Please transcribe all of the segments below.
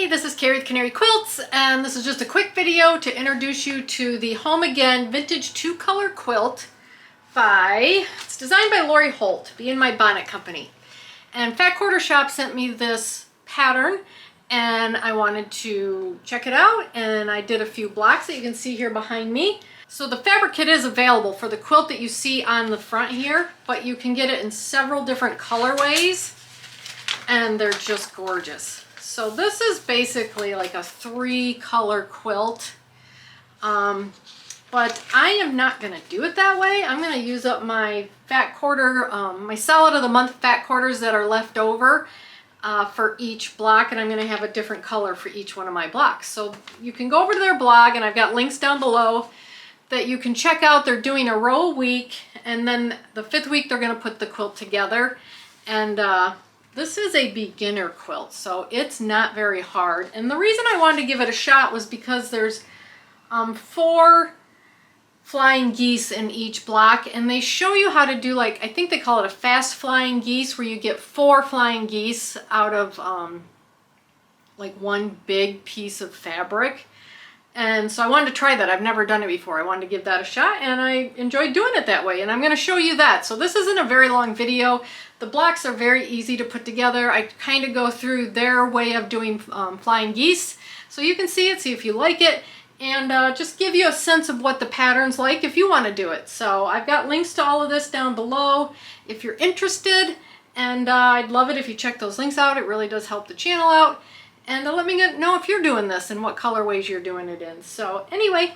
Hey, this is Carrie with Canary Quilts, and this is just a quick video to introduce you to the Home Again Vintage 2-Color Quilt it's designed by Lori Holt, being my bonnet company. And Fat Quarter Shop sent me this pattern, and I wanted to check it out, and I did a few blocks that you can see here behind me. So the fabric kit is available for the quilt that you see on the front here, but you can get it in several different colorways, and they're just gorgeous. So this is basically like a 3-color quilt, but I am not going to do it that way. I'm going to use up my fat quarter, my solid of the month fat quarters that are left over for each block, and I'm going to have a different color for each one of my blocks. So you can go over to their blog, and I've got links down below that you can check out. They're doing a row a week, and then the 5th week they're going to put the quilt together. And this is a beginner quilt, so it's not very hard. And the reason I wanted to give it a shot was because there's 4 flying geese in each block, and they show you how to do, like, I think they call it a fast flying geese, where you get 4 flying geese out of like one big piece of fabric. And so I wanted to try that. I've never done it before. I wanted to give that a shot, and I enjoyed doing it that way. And I'm going to show you that. So this isn't a very long video. The blocks are very easy to put together. I kind of go through their way of doing flying geese, so you can see it, see if you like it, and just give you a sense of what the pattern's like if you want to do it. So I've got links to all of this down below if you're interested, and I'd love it if you check those links out. It really does help the channel out. And let me know if you're doing this and what colorways you're doing it in. So anyway,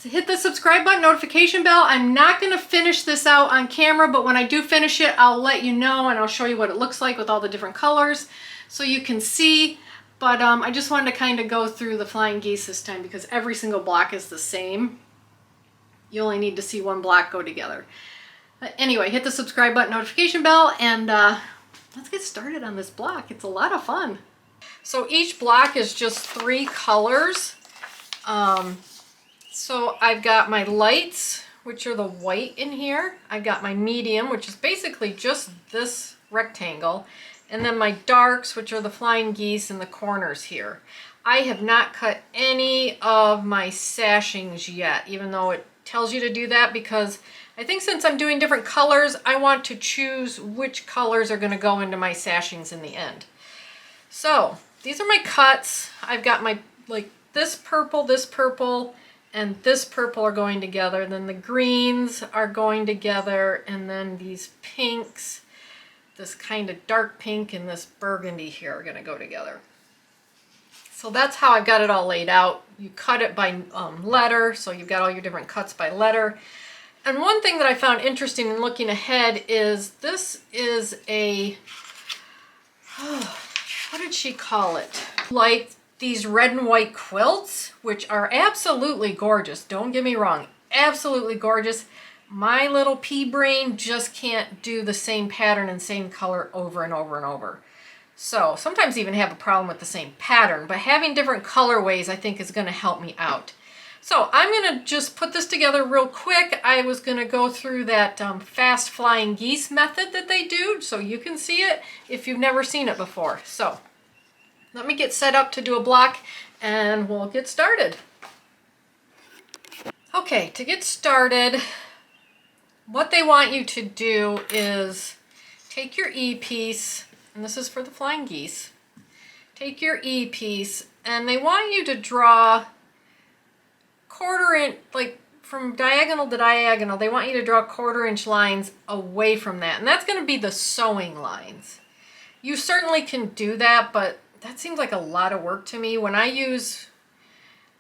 hit the subscribe button, notification bell. I'm not going to finish this out on camera, but when I do finish it, I'll let you know, and I'll show you what it looks like with all the different colors so you can see. But I just wanted to kind of go through the flying geese this time because every single block is the same. You only need to see one block go together. But anyway, hit the subscribe button, notification bell, and let's get started on this block. It's a lot of fun. So each block is just 3 colors. So I've got my lights, which are the white in here. I've got my medium, which is basically just this rectangle. And then my darks, which are the flying geese in the corners here. I have not cut any of my sashings yet, even though it tells you to do that, because I think since I'm doing different colors, I want to choose which colors are going to go into my sashings in the end. So these are my cuts. I've got my, like, this purple, and this purple are going together. Then the greens are going together, and then these pinks, this kind of dark pink and this burgundy here are going to go together. So that's how I've got it all laid out. You cut it by letter, so you've got all your different cuts by letter. And one thing that I found interesting in looking ahead is this is a, what did she call it? Like these red and white quilts, which are absolutely gorgeous. Don't get me wrong, absolutely gorgeous. My little pea brain just can't do the same pattern and same color over and over and over. So sometimes even have a problem with the same pattern, but having different colorways I think is going to help me out. So I'm going to just put this together real quick. I was going to go through that fast flying geese method that they do so you can see it if you've never seen it before. So let me get set up to do a block and we'll get started. Okay, to get started, what they want you to do is take your E-piece, and this is for the flying geese. Take your E-piece, and they want you to draw 1/4 inch, like from diagonal to diagonal, they want you to draw 1/4 inch lines away from that. And that's going to be the sewing lines. You certainly can do that, but that seems like a lot of work to me. When I use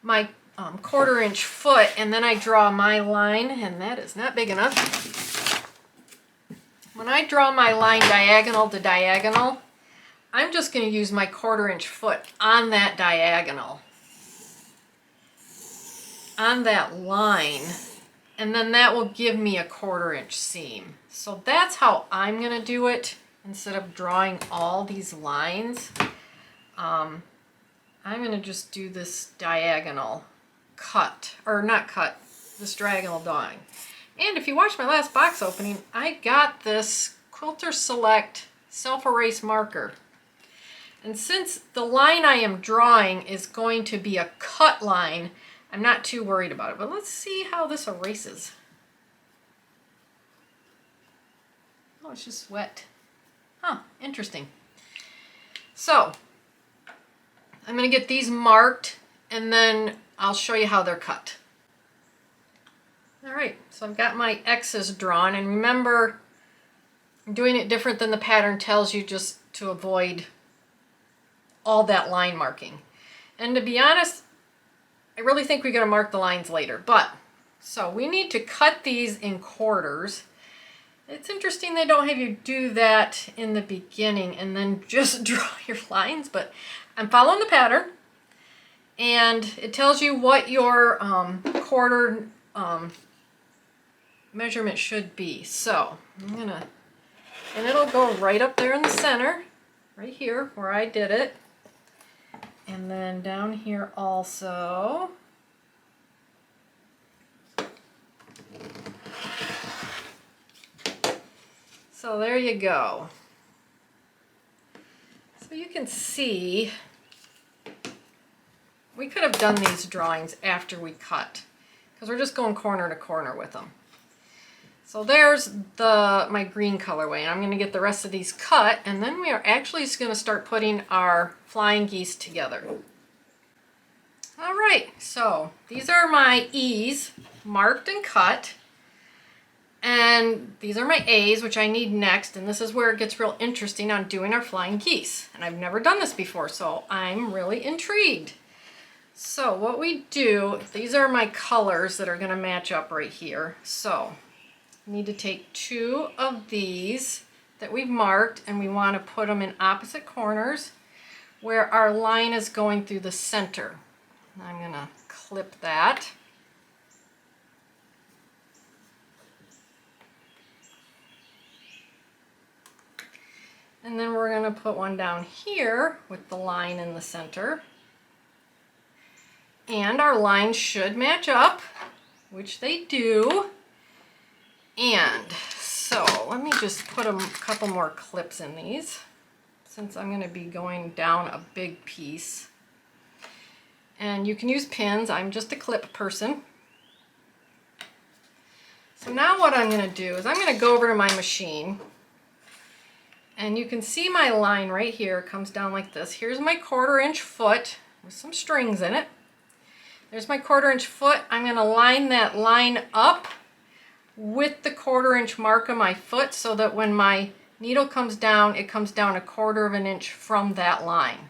my 1/4 inch foot and then I draw my line, and that is not big enough. When I draw my line diagonal to diagonal, I'm just going to use my 1/4 inch foot on that diagonal, on that line, and then that will give me a 1/4 inch seam. So that's how I'm going to do it instead of drawing all these lines. I'm going to just do this diagonal cut, or not cut, this diagonal drawing. And if you watched my last box opening, I got this Quilter Select self-erase marker. And since the line I am drawing is going to be a cut line, I'm not too worried about it. But let's see how this erases. Oh, it's just wet. Huh, interesting. So, I'm going to get these marked and then I'll show you how they're cut. All right, so I've got my X's drawn, and remember, I'm doing it different than the pattern tells you, just to avoid all that line marking. And to be honest, I really think we're going to mark the lines later. But, so we need to cut these in quarters. It's interesting they don't have you do that in the beginning and then just draw your lines, but I'm following the pattern. And it tells you what your quarter measurement should be. So I'm gonna, and it'll go right up there in the center, right here where I did it. And then down here also. So there you go. So you can see, we could have done these drawings after we cut, because we're just going corner to corner with them. So there's my green colorway, and I'm going to get the rest of these cut, and then we are actually just going to start putting our flying geese together. All right, so these are my E's marked and cut, and these are my A's, which I need next, and this is where it gets real interesting on doing our flying geese. And I've never done this before, so I'm really intrigued. So what we do, these are my colors that are going to match up right here. So we need to take two of these that we've marked, and we want to put them in opposite corners where our line is going through the center. I'm going to clip that. And then we're going to put one down here with the line in the center. And our lines should match up, which they do. And so let me just put a couple more clips in these, since I'm going to be going down a big piece. And you can use pins. I'm just a clip person. So now what I'm going to do is I'm going to go over to my machine. And you can see my line right here comes down like this. Here's my 1/4 inch foot with some strings in it. There's my 1/4 inch foot. I'm going to line that line up with the 1/4 inch mark of my foot, so that when my needle comes down, it comes down 1/4 inch from that line.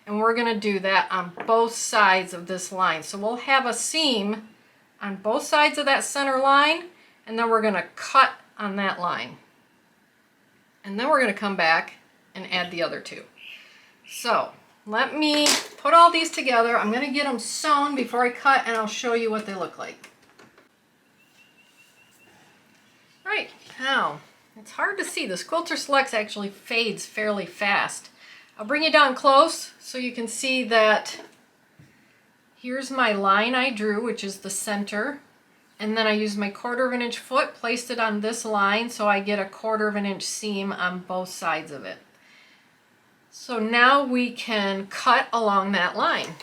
And we're going to do that on both sides of this line. So we'll have a seam on both sides of that center line, and then we're going to cut on that line. And then we're going to come back and add the other two. So let me put all these together. I'm going to get them sewn before I cut, and I'll show you what they look like. Right, now, it's hard to see. This Quilter Selects actually fades fairly fast. I'll bring it down close so you can see that here's my line I drew, which is the center. And then I used my 1/4 inch foot, placed it on this line, so I get a 1/4 inch seam on both sides of it. So now we can cut along that line.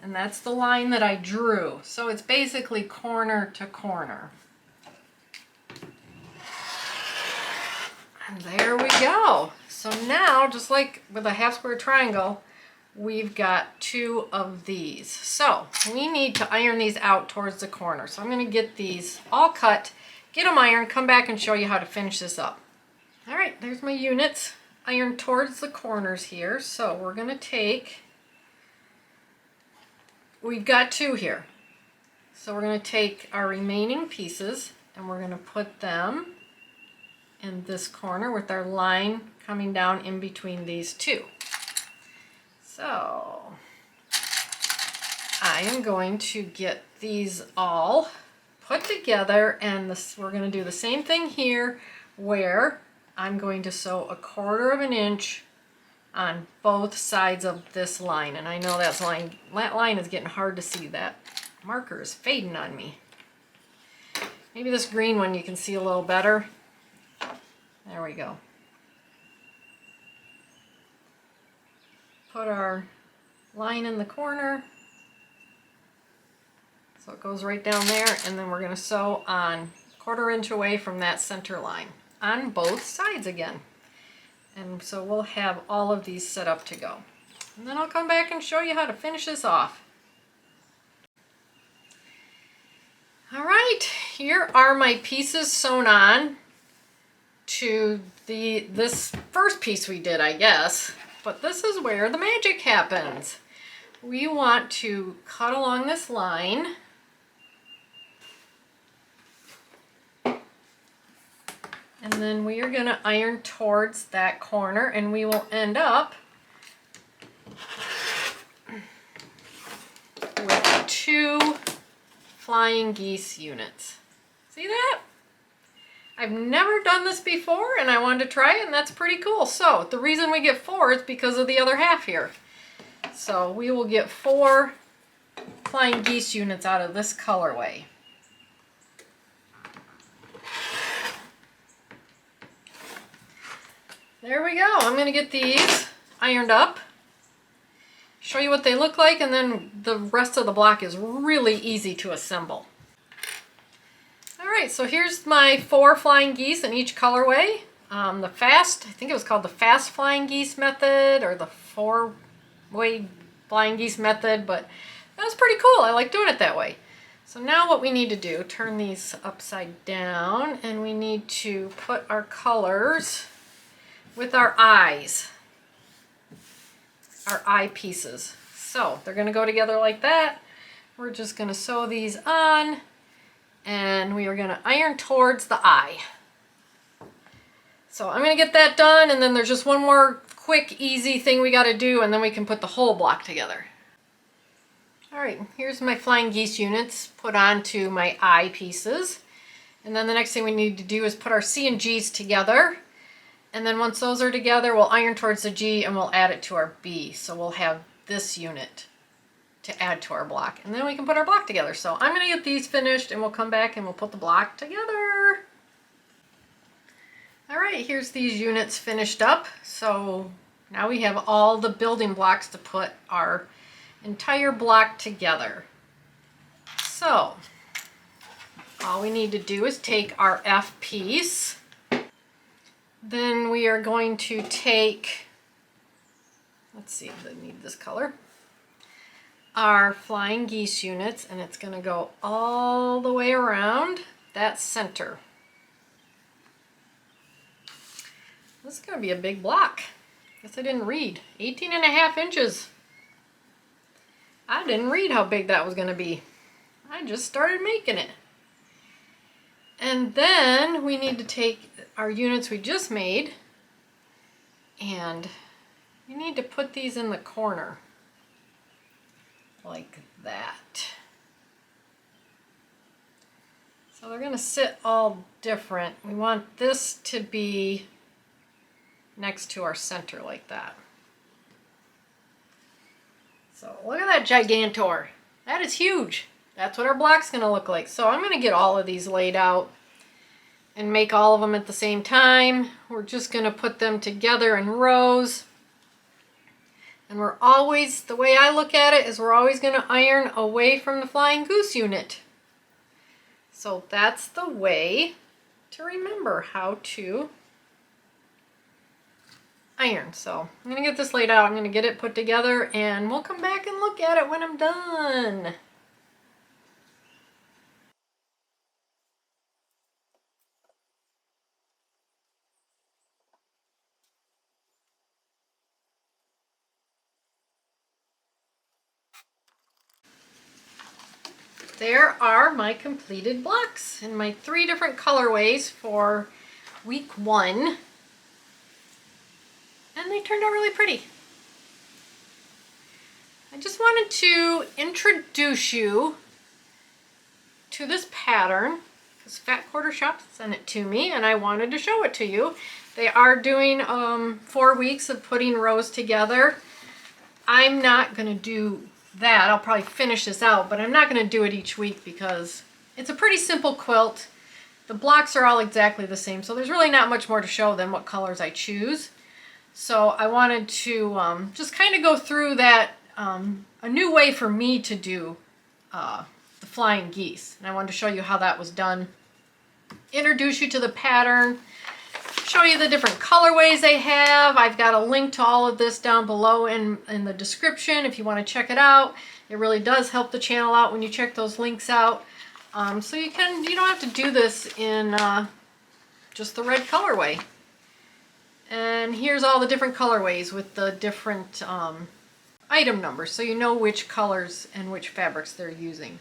And that's the line that I drew. So it's basically corner to corner. And there we go. So now, just like with a half square triangle, we've got two of these. So we need to iron these out towards the corner. So I'm going to get these all cut, get them ironed, come back and show you how to finish this up. All right, there's my units ironed towards the corners here. So we're going to take, we've got two here. So we're going to take our remaining pieces and we're going to put them in this corner with our line coming down in between these two. So I am going to get these all put together, and we're going to do the same thing here, where I'm going to sew 1/4 inch on both sides of this line. And I know that line is getting hard to see. That marker is fading on me. Maybe this green one you can see a little better. There we go. Put our line in the corner. So it goes right down there, and then we're going to sew on 1/4 inch away from that center line on both sides again. And so we'll have all of these set up to go. And then I'll come back and show you how to finish this off. All right, here are my pieces sewn on to this first piece we did, I guess. But this is where the magic happens. We want to cut along this line. And then we are going to iron towards that corner, and we will end up with 2 flying geese units. See that? I've never done this before, and I wanted to try it, and that's pretty cool. So the reason we get 4 is because of the other half here. So we will get 4 flying geese units out of this colorway. There we go. I'm going to get these ironed up, show you what they look like, and then the rest of the block is really easy to assemble. Alright, so here's my 4 flying geese in each colorway. The fast, I think it was called the fast flying geese method, or the 4-way flying geese method, but that was pretty cool. I like doing it that way. So now what we need to do, turn these upside down, and we need to put our colors with our eyes, our eye pieces. So they're going to go together like that. We're just going to sew these on, and we are going to iron towards the eye. So I'm going to get that done, and then there's just one more quick, easy thing we got to do, and then we can put the whole block together. Alright, here's my flying geese units put onto my eye pieces. And then the next thing we need to do is put our C and G's together. And then once those are together, we'll iron towards the G and we'll add it to our B. So we'll have this unit to add to our block. And then we can put our block together. So I'm going to get these finished, and we'll come back and we'll put the block together. Alright, here's these units finished up. So now we have all the building blocks to put our entire block together. So all we need to do is take our F piece. Then we are going to take, let's see if I need this color, our flying geese units, and it's going to go all the way around that center. This is going to be a big block. Guess I didn't read. 18.5 inches. I didn't read how big that was going to be. I just started making it. And then we need to take our units we just made, and you need to put these in the corner like that. So they're going to sit all different. We want this to be next to our center like that. So look at that Gigantor. That is huge. That's what our block's going to look like. So I'm going to get all of these laid out and make all of them at the same time. We're just going to put them together in rows. And we're always, the way I look at it is we're always going to iron away from the flying goose unit. So that's the way to remember how to iron. So I'm going to get this laid out. I'm going to get it put together, and we'll come back and look at it when I'm done. There are my completed blocks in my 3 different colorways for week 1. And they turned out really pretty. I just wanted to introduce you to this pattern because Fat Quarter Shop sent it to me, and I wanted to show it to you. They are doing 4 weeks of putting rows together. I'm not going to do that. I'll probably finish this out, but I'm not going to do it each week because it's a pretty simple quilt. The blocks are all exactly the same, so there's really not much more to show than what colors I choose. So I wanted to just kind of go through that, a new way for me to do the flying geese. And I wanted to show you how that was done. Introduce you to the pattern. Show you the different colorways they have. I've got a link to all of this down below in the description if you want to check it out. It really does help the channel out when you check those links out. So you don't have to do this in just the red colorway. And here's all the different colorways with the different item numbers, so you know which colors and which fabrics they're using.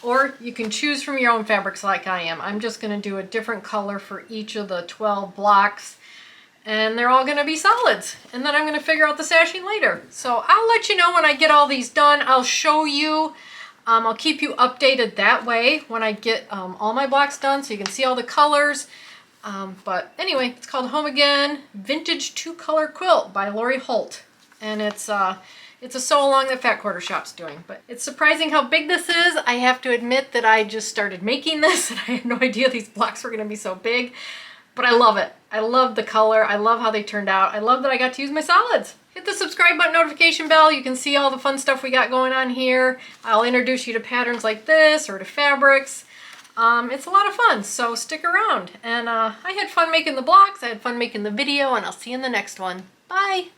Or you can choose from your own fabrics like I am. I'm just going to do a different color for each of the 12 blocks, and they're all going to be solids. And then I'm going to figure out the sashing later. So I'll let you know when I get all these done. I'll show you. I'll keep you updated that way when I get all my blocks done, so you can see all the colors. But anyway, it's called Home Again Vintage 2-Color Quilt by Lori Holt. And it's a sew-along that Fat Quarter Shop's doing. But it's surprising how big this is. I have to admit that I just started making this and I had no idea these blocks were going to be so big. But I love it. I love the color. I love how they turned out. I love that I got to use my solids. Hit the subscribe button, notification bell. You can see all the fun stuff we got going on here. I'll introduce you to patterns like this or to fabrics. It's a lot of fun, so stick around. And I had fun making the blocks. I had fun making the video, and I'll see you in the next one. Bye!